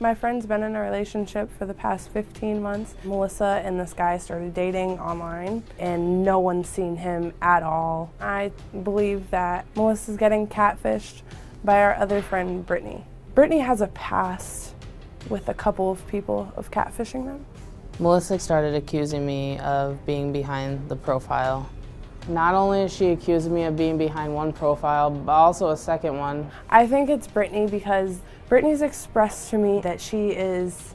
My friend's been in a relationship for the past 15 months. Melissa and this guy started dating online, and no one's seen him at all. I believe that Melissa's getting catfished by our other friend, Brittany. Brittany has a past with a couple of people of catfishing them. Melissa started accusing me of being behind the profile. Not only is she accusing me of being behind one profile, but also a second one. I think it's Brittany because Brittany's expressed to me that she is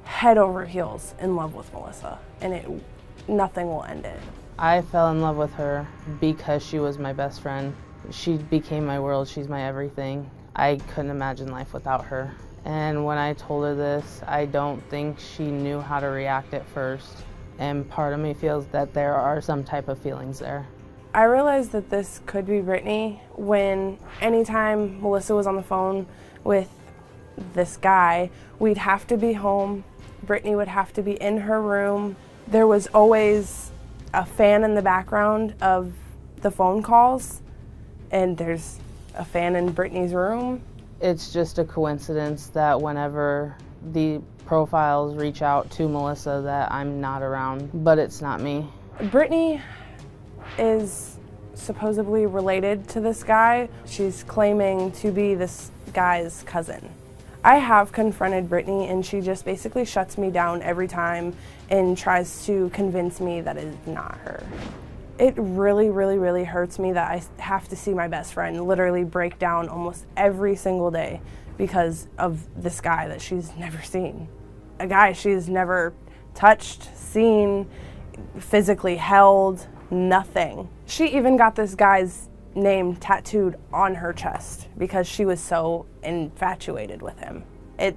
head over heels in love with Melissa, and nothing will end it. I fell in love with her because she was my best friend. She became my world, she's my everything. I couldn't imagine life without her. And when I told her this, I don't think she knew how to react at first. And part of me feels that there are some type of feelings there. I realized that this could be Brittany when anytime Melissa was on the phone with this guy, we'd have to be home. Brittany would have to be in her room. There was always a fan in the background of the phone calls, and there's a fan in Brittany's room. It's just a coincidence that whenever the profiles reach out to Melissa that I'm not around, but it's not me. Brittany is supposedly related to this guy. She's claiming to be this guy's cousin. I have confronted Brittany, and she just basically shuts me down every time and tries to convince me that it's not her. It really, really, really hurts me that I have to see my best friend literally break down almost every single day because of this guy that she's never seen. A guy she's never touched, seen, physically held, nothing. She even got this guy's name tattooed on her chest because she was so infatuated with him. It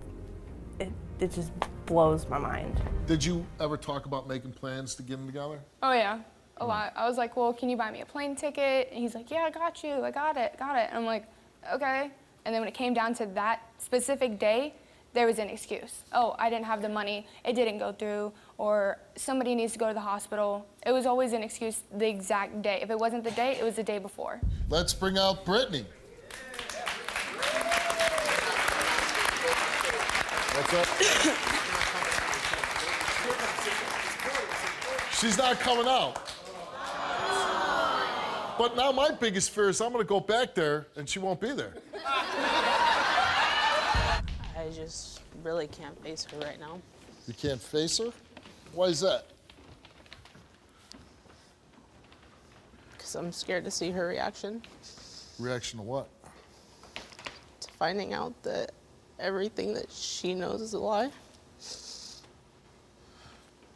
just blows my mind. Did you ever talk about making plans to get them together? Oh yeah, a lot. I was like, well, can you buy me a plane ticket? And he's like, yeah, I got you, I got it. And I'm like, okay. And then when it came down to that specific day, there was an excuse. Oh, I didn't have the money, it didn't go through, or somebody needs to go to the hospital. It was always an excuse the exact day. If it wasn't the day, it was the day before. Let's bring out Brittany. What's up? She's not coming out. But now my biggest fear is I'm gonna go back there and she won't be there. I just really can't face her right now. You can't face her? Why is that? Because I'm scared to see her reaction. Reaction to what? To finding out that everything that she knows is a lie.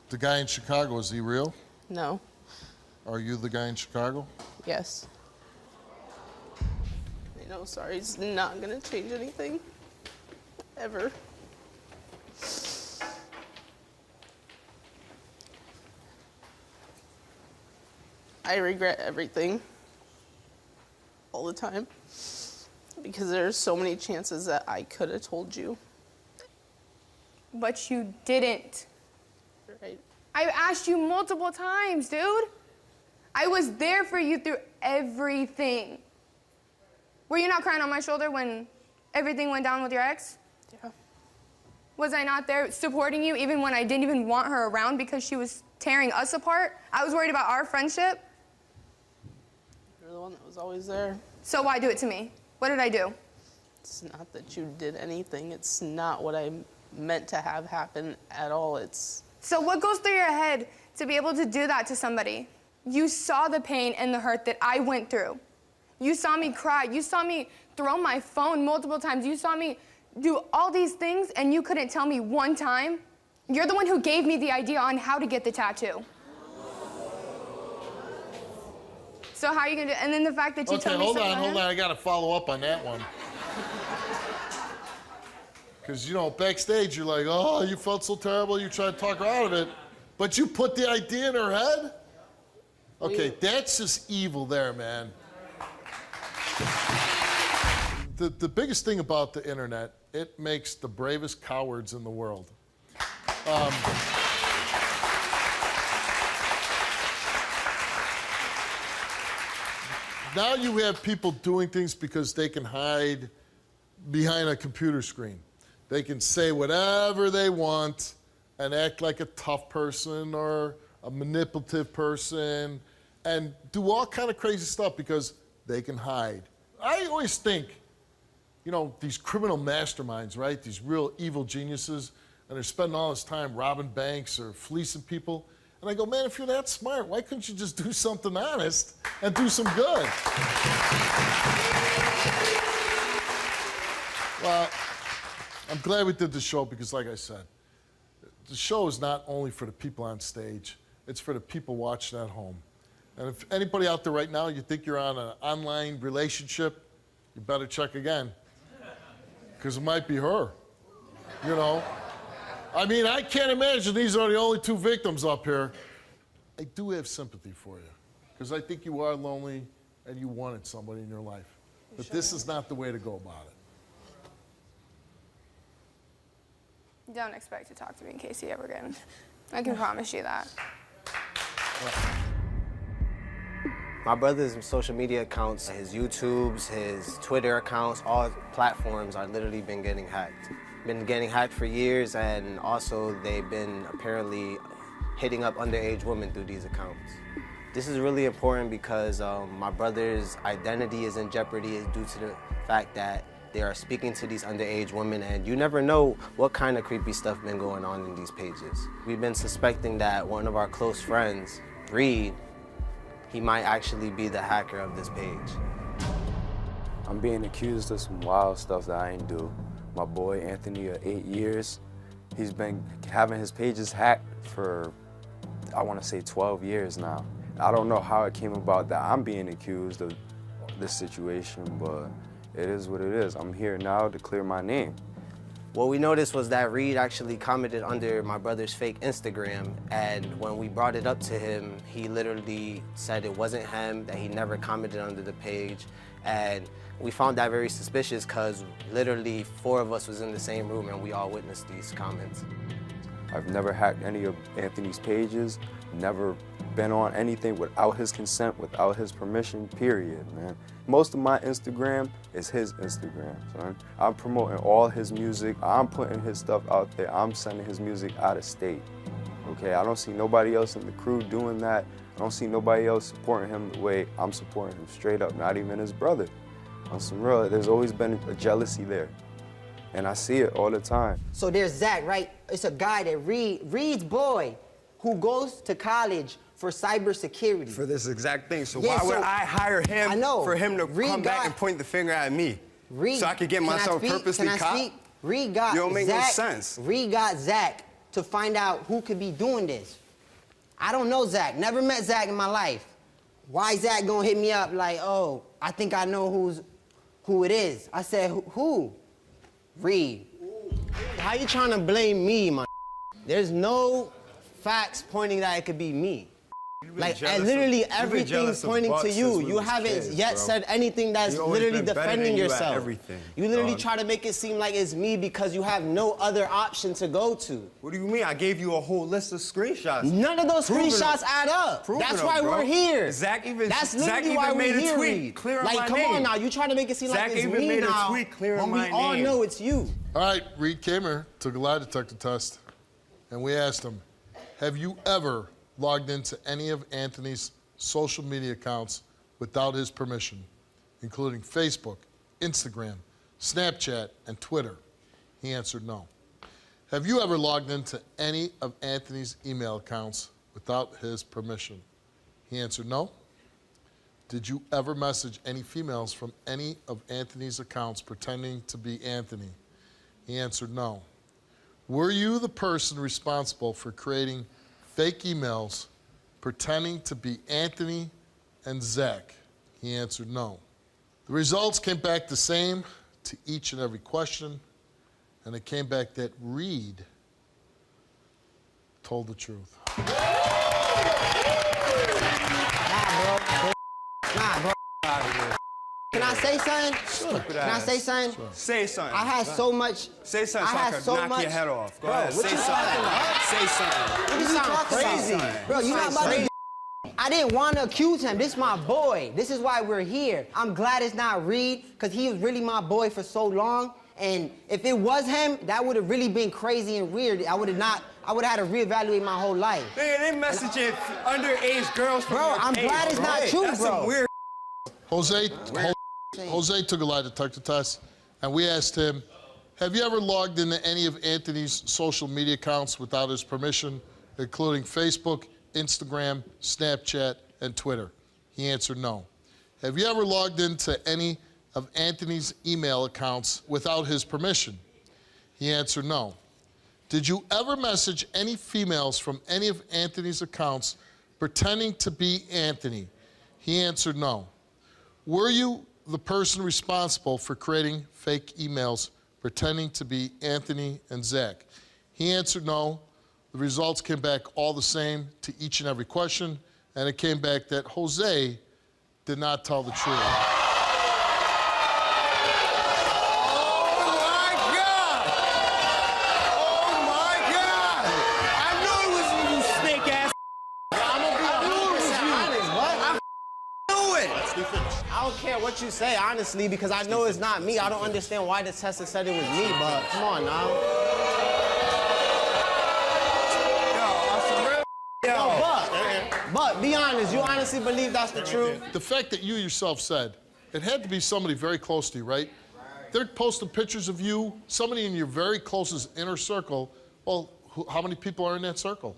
The guy in Chicago, is he real? No. Are you the guy in Chicago? Yes. I know sorry's not gonna change anything. Ever. I regret everything all the time because there's so many chances that I could have told you. But you didn't. Right. I asked you multiple times, dude. I was there for you through everything. Were you not crying on my shoulder when everything went down with your ex? Yeah. Was I not there supporting you even when I didn't even want her around because she was tearing us apart? I was worried about our friendship. You're the one that was always there. So why do it to me? What did I do? It's not that you did anything. It's not what I meant to have happen at all. It's... So what goes through your head to be able to do that to somebody? You saw the pain and the hurt that I went through. You saw me cry. You saw me throw my phone multiple times. You saw me do all these things, and you couldn't tell me one time. You're the one who gave me the idea on how to get the tattoo. So how are you gonna do it? And then the fact that you told me Okay, hold on. I gotta follow up on that one. Because, you know, backstage, you're like, oh, you felt so terrible, you tried to talk her out of it. But you put the idea in her head? Okay, that's just evil there, man. The biggest thing about the internet, it makes the bravest cowards in the world. Now you have people doing things because they can hide behind a computer screen. They can say whatever they want and act like a tough person or a manipulative person and do all kind of crazy stuff because they can hide. I always think, you know, these criminal masterminds, right? These real evil geniuses, and they're spending all this time robbing banks or fleecing people. And I go, man, if you're that smart, why couldn't you just do something honest and do some good? Well, I'm glad we did the show because, like I said, the show is not only for the people on stage, it's for the people watching at home. And if anybody out there right now, you think you're on an online relationship, you better check again. Because it might be her, you know? I mean, I can't imagine these are the only two victims up here. I do have sympathy for you, because I think you are lonely and you wanted somebody in your life. But this is not the way to go about it. Don't expect to talk to me and Casey ever again. I can promise you that. My brother's social media accounts, his YouTubes, his Twitter accounts, all platforms are literally been getting hacked. Been getting hacked for years, and also they've been apparently hitting up underage women through these accounts. This is really important because my brother's identity is in jeopardy due to the fact that they are speaking to these underage women, and you never know what kind of creepy stuff been going on in these pages. We've been suspecting that one of our close friends, Reed, he might actually be the hacker of this page. I'm being accused of some wild stuff that I ain't do. My boy Anthony of 8 years, he's been having his pages hacked for, I want to say 12 years now. I don't know how it came about that I'm being accused of this situation, but it is what it is. I'm here now to clear my name. What we noticed was that Reed actually commented under my brother's fake Instagram, and when we brought it up to him, he literally said it wasn't him, that he never commented under the page, and we found that very suspicious because literally 4 of us was in the same room and we all witnessed these comments. I've never hacked any of Anthony's pages, never been on anything without his consent, without his permission, period, man. Most of my Instagram is his Instagram, son. I'm promoting all his music. I'm putting his stuff out there. I'm sending his music out of state, okay? I don't see nobody else in the crew doing that. I don't see nobody else supporting him the way I'm supporting him, straight up, not even his brother. On some real, there's always been a jealousy there, and I see it all the time. So there's Zach, right? It's a guy that Reed's boy who goes to college for cybersecurity. For this exact thing. So Yeah, why would I hire him for him to come back and point the finger at me? So I could get myself purposely caught? Reed got You don't make Zach, no sense. Reed got Zach to find out who could be doing this. I don't know Zach, never met Zach in my life. Why Zach gonna hit me up like, oh, I think I know who it is? I said, who? Reed. How you trying to blame me, my? There's no facts pointing that it could be me. Like, and literally everything's pointing to you. You haven't yet said anything that's literally defending yourself. You literally try to make it seem like it's me because you have no other option to go to. What do you mean? I gave you a whole list of screenshots. None of those screenshots add up. That's why we're here. Zach even That's literally why we're here. tweet clearing my name. Like, come on now, you trying to make it seem like it's me now. Zach even made a tweet clearing my name. When we all know it's you. All right, Reed came here, took a lie detector test, and we asked him, have you ever logged into any of Anthony's social media accounts without his permission, including Facebook, Instagram, Snapchat, and Twitter? He answered no. Have you ever logged into any of Anthony's email accounts without his permission? He answered no. Did you ever message any females from any of Anthony's accounts pretending to be Anthony? He answered no. Were you the person responsible for creating fake emails pretending to be Anthony and Zach? He answered no. The results came back the same to each and every question, and it came back that Reed told the truth. Nah, bro. Can I say something? Sure. Can I say something? Sure. Say something. I had so much. Say something so I can knock your head off. Go ahead. What Say you something. talking about? Say something. You sound crazy. Bro, you not about to. I didn't want to accuse him. This is my boy. This is why we're here. I'm glad it's not Reed, because he was really my boy for so long. And if it was him, that would have really been crazy and weird. I would have had to reevaluate my whole life. They messaging underage girls from Bro, I'm glad it's not true, That's bro. some weird Jose took a lie detector test, and we asked him, have you ever logged into any of Anthony's social media accounts without his permission, including Facebook, Instagram, Snapchat, and Twitter? He answered no. Have you ever logged into any of Anthony's email accounts without his permission? He answered no. Did you ever message any females from any of Anthony's accounts pretending to be Anthony? He answered no. Were you the person responsible for creating fake emails pretending to be Anthony and Zach? He answered no. The results came back all the same to each and every question, and it came back that Jose did not tell the truth. I don't care what you say, honestly, because I know it's not me. I don't understand why the tester said it was me, but come on now. But be honest, you honestly believe that's the truth? The fact that you yourself said, it had to be somebody very close to you, right? They're posting pictures of you, somebody in your very closest inner circle. Well, how many people are in that circle?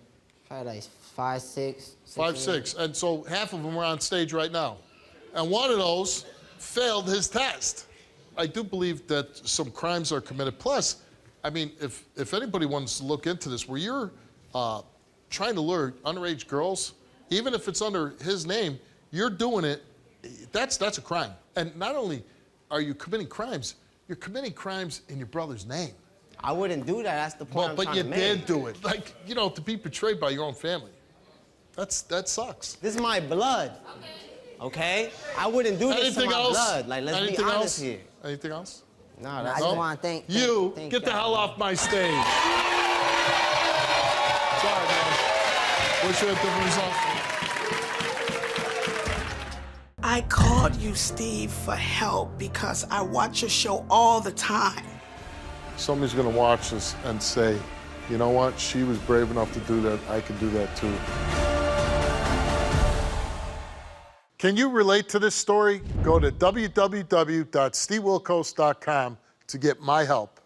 Probably like 5, 6. 5, 6. And so half of them are on stage right now. And one of those failed his test. I do believe that some crimes are committed. Plus, I mean, if anybody wants to look into this, where you're trying to lure underage girls, even if it's under his name, you're doing it, that's a crime. And not only are you committing crimes, you're committing crimes in your brother's name. I wouldn't do that, that's the point I'm but trying you to make. did do it. Like, you know, to be betrayed by your own family. That sucks. This is my blood. Okay? I wouldn't do this to my blood. Like, let's be honest here. Anything else? No, that's I just want to thank you. Get the hell off my stage. Sorry, man. Wish you had a different result. I called you, Steve, for help because I watch your show all the time. Somebody's going to watch this and say, you know what? She was brave enough to do that. I can do that too. Can you relate to this story? Go to www.stevewilkos.com to get my help.